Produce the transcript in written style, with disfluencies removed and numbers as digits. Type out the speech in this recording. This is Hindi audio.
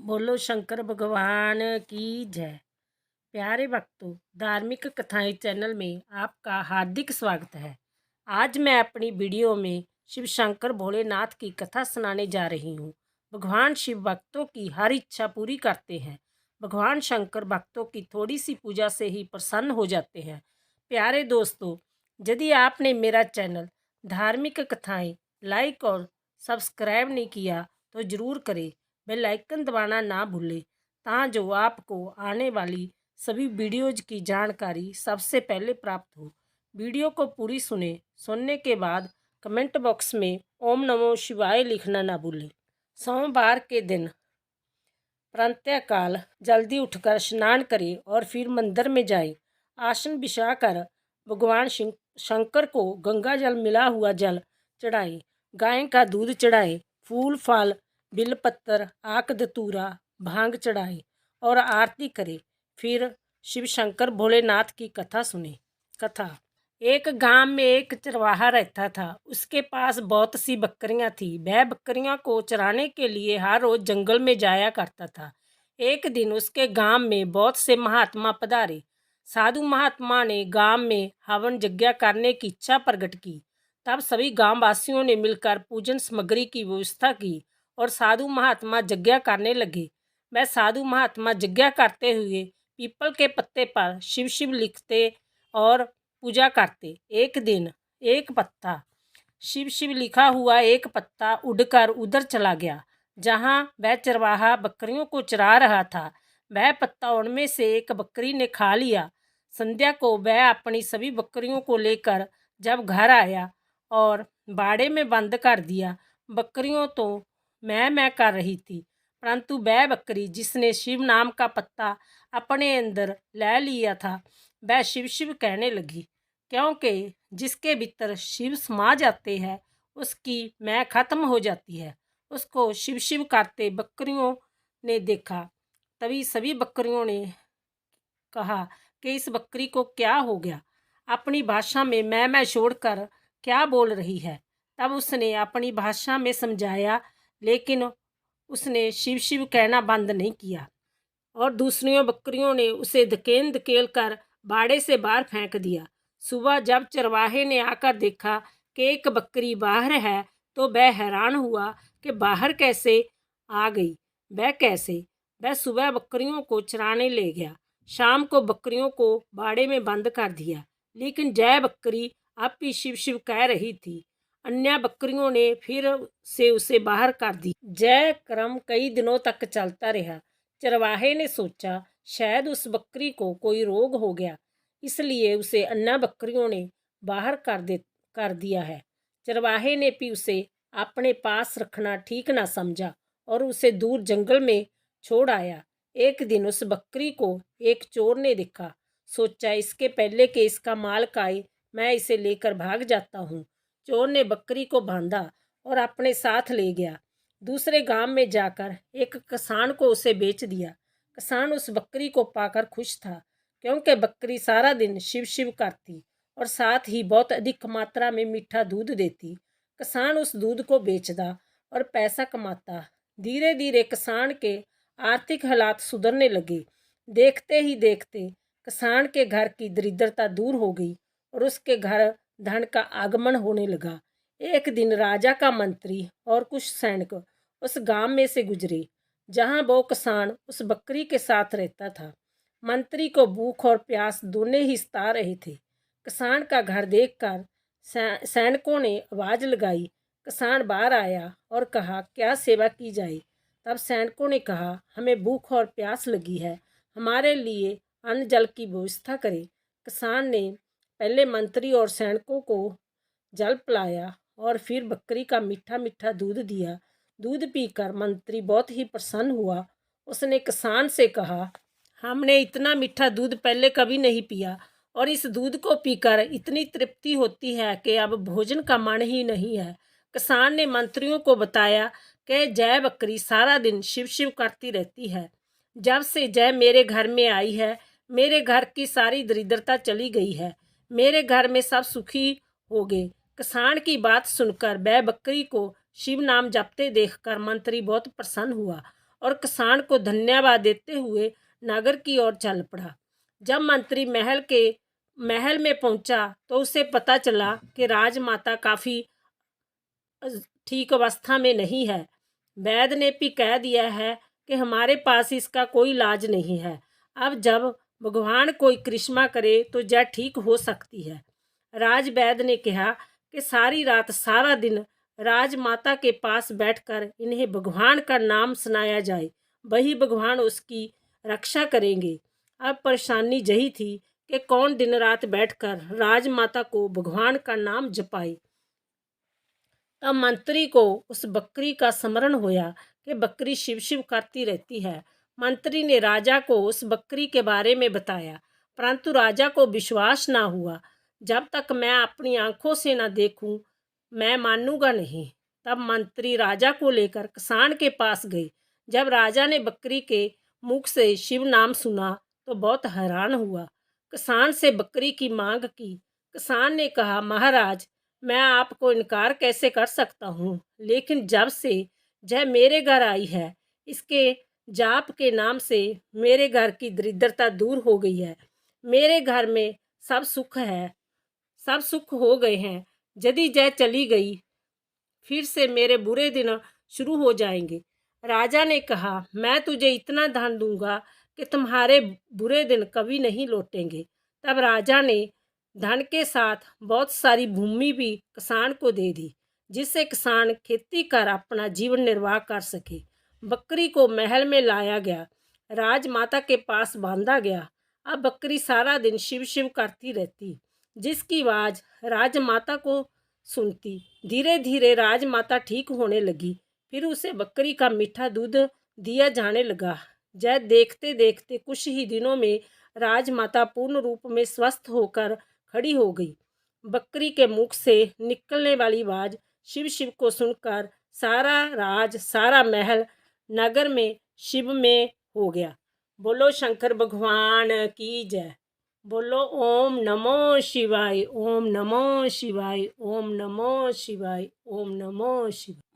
बोलो शंकर भगवान की जय। प्यारे भक्तों, धार्मिक कथाएं चैनल में आपका हार्दिक स्वागत है। आज मैं अपनी वीडियो में शिव शंकर भोलेनाथ की कथा सुनाने जा रही हूँ। भगवान शिव भक्तों की हर इच्छा पूरी करते हैं। भगवान शंकर भक्तों की थोड़ी सी पूजा से ही प्रसन्न हो जाते हैं। प्यारे दोस्तों, यदि आपने मेरा चैनल धार्मिक कथाएं लाइक और सब्सक्राइब नहीं किया तो ज़रूर करें। बेल आइकन दबाना ना भूलें जो आपको आने वाली सभी वीडियोज की जानकारी सबसे पहले प्राप्त हो। वीडियो को पूरी सुनने के बाद कमेंट बॉक्स में ओम नमो शिवाय लिखना ना भूलें। सोमवार के दिन प्रातःकाल जल्दी उठकर स्नान करें और फिर मंदिर में जाएं। आसन बिछाकर भगवान शंकर को गंगा जल मिला हुआ जल चढ़ाएं, गाय का दूध चढ़ाएं, फूल फल बिलपत्र आक धतूरा भांग चढ़ाएं और आरती करें। फिर शिव शंकर भोलेनाथ की कथा सुने। कथा। एक गांव में एक चरवाहा रहता था। उसके पास बहुत सी बकरियां थी। वह बकरियों को चराने के लिए हर रोज जंगल में जाया करता था। एक दिन उसके गांव में बहुत से महात्मा पधारे। साधु महात्मा ने गांव में हवन यज्ञ करने की इच्छा प्रकट की। तब सभी गांव वासियों ने मिलकर पूजन सामग्री की व्यवस्था की और साधु महात्मा यज्ञ करने लगे। वह साधु महात्मा यज्ञ करते हुए पीपल के पत्ते पर शिव शिव लिखते और पूजा करते। एक दिन एक पत्ता शिव शिव लिखा हुआ एक पत्ता उड़कर उधर चला गया जहां वह चरवाहा बकरियों को चरा रहा था। वह पत्ता उनमें से एक बकरी ने खा लिया। संध्या को वह अपनी सभी बकरियों को लेकर जब घर आया और बाड़े में बंद कर दिया, बकरियों तो मैं कर रही थी, परंतु वह बकरी जिसने शिव नाम का पत्ता अपने अंदर ले लिया था वह शिव शिव कहने लगी, क्योंकि जिसके भीतर शिव समा जाते हैं उसकी मैं खत्म हो जाती है। उसको शिव शिव करते बकरियों ने देखा। तभी सभी बकरियों ने कहा कि इस बकरी को क्या हो गया, अपनी भाषा में मैं छोड़कर क्या बोल रही है। तब उसने अपनी भाषा में समझाया, लेकिन उसने शिव शिव कहना बंद नहीं किया और दूसरी बकरियों ने उसे धकेल कर बाड़े से बाहर फेंक दिया। सुबह जब चरवाहे ने आकर देखा कि एक बकरी बाहर है तो वह हैरान हुआ कि बाहर कैसे आ गई। वह सुबह बकरियों को चराने ले गया। शाम को बकरियों को बाड़े में बंद कर दिया, लेकिन जय बकरी अब भी शिव शिव कह रही थी। अन्य बकरियों ने फिर से उसे बाहर कर दी। जय क्रम कई दिनों तक चलता रहा। चरवाहे ने सोचा शायद उस बकरी को कोई रोग हो गया, इसलिए उसे अन्य बकरियों ने बाहर कर दिया है। चरवाहे ने भी उसे अपने पास रखना ठीक ना समझा और उसे दूर जंगल में छोड़ आया। एक दिन उस बकरी को एक चोर ने देखा। सोचा इसके पहले कि इसका मालिक आए मैं इसे लेकर भाग जाता हूँ। चोर ने बकरी को बांधा और अपने साथ ले गया। दूसरे गांव में जाकर एक किसान को उसे बेच दिया। किसान उस बकरी को पाकर खुश था, क्योंकि बकरी सारा दिन शिव शिव करती और साथ ही बहुत अधिक मात्रा में मीठा दूध देती। किसान उस दूध को बेचता और पैसा कमाता। धीरे धीरे किसान के आर्थिक हालात सुधरने लगे। देखते ही देखते किसान के घर की दरिद्रता दूर हो गई और उसके घर धन का आगमन होने लगा। एक दिन राजा का मंत्री और कुछ सैनिक उस गांव में से गुजरे जहां वो किसान उस बकरी के साथ रहता था। मंत्री को भूख और प्यास दोनों ही सता रहे थे। किसान का घर देखकर सैनिकों ने आवाज लगाई। किसान बाहर आया और कहा क्या सेवा की जाए। तब सैनिकों ने कहा हमें भूख और प्यास लगी है, हमारे लिए अन्न जल की व्यवस्था करें। किसान ने पहले मंत्री और सैनिकों को जल पिलाया और फिर बकरी का मीठा मीठा दूध दिया। दूध पीकर मंत्री बहुत ही प्रसन्न हुआ। उसने किसान से कहा हमने इतना मीठा दूध पहले कभी नहीं पिया और इस दूध को पीकर इतनी तृप्ति होती है कि अब भोजन का मन ही नहीं है। किसान ने मंत्रियों को बताया कि जय बकरी सारा दिन शिव शिव करती रहती है। जब से जय मेरे घर में आई है मेरे घर की सारी दरिद्रता चली गई है, मेरे घर में सब सुखी हो गए। किसान की बात सुनकर वह बकरी को शिव नाम जपते देखकर मंत्री बहुत प्रसन्न हुआ और किसान को धन्यवाद देते हुए नगर की ओर चल पड़ा। जब मंत्री महल में पहुंचा तो उसे पता चला कि राजमाता काफ़ी ठीक अवस्था में नहीं है। वैद्य ने भी कह दिया है कि हमारे पास इसका कोई इलाज नहीं है। अब जब भगवान कोई करिश्मा करे तो यह ठीक हो सकती है। राज वैद्य ने कहा कि सारी रात सारा दिन राजमाता के पास बैठकर इन्हें भगवान का नाम सुनाया जाए, वही भगवान उसकी रक्षा करेंगे। अब परेशानी यही थी कि कौन दिन रात बैठकर राजमाता को भगवान का नाम जपाए। तब मंत्री को उस बकरी का स्मरण होया कि बकरी शिव शिव करती रहती है। मंत्री ने राजा को उस बकरी के बारे में बताया, परंतु राजा को विश्वास ना हुआ। जब तक मैं अपनी आंखों से न देखूं, मैं मानूंगा नहीं। तब मंत्री राजा को लेकर किसान के पास गए। जब राजा ने बकरी के मुख से शिव नाम सुना तो बहुत हैरान हुआ। किसान से बकरी की मांग की। किसान ने कहा, महाराज, मैं आपको इनकार कैसे कर सकता हूँ, लेकिन जब से यह मेरे घर आई है, इसके जाप के नाम से मेरे घर की दरिद्रता दूर हो गई है। मेरे घर में सब सुख हो गए हैं। यदि यह चली गई, फिर से मेरे बुरे दिन शुरू हो जाएंगे। राजा ने कहा, मैं तुझे इतना धन दूंगा कि तुम्हारे बुरे दिन कभी नहीं लौटेंगे। तब राजा ने धन के साथ बहुत सारी भूमि भी किसान को दे दी, जिससे किसान खेती कर अपना जीवन निर्वाह कर सके। बकरी को महल में लाया गया, राजमाता के पास बांधा गया। अब बकरी सारा दिन शिव शिव करती रहती, जिसकी आवाज़ राजमाता को सुनती। धीरे धीरे राजमाता ठीक होने लगी। फिर उसे बकरी का मीठा दूध दिया जाने लगा। यह देखते देखते कुछ ही दिनों में राजमाता पूर्ण रूप में स्वस्थ होकर खड़ी हो गई। बकरी के मुख से निकलने वाली आवाज़ शिव शिव को सुनकर सारा राज, सारा महल नगर में शिव में हो गया। बोलो शंकर भगवान की जय। बोलो ओम नमो शिवाय, ओम नमो शिवाय, ओम नमो शिवाय, ओम नमो शिवाय।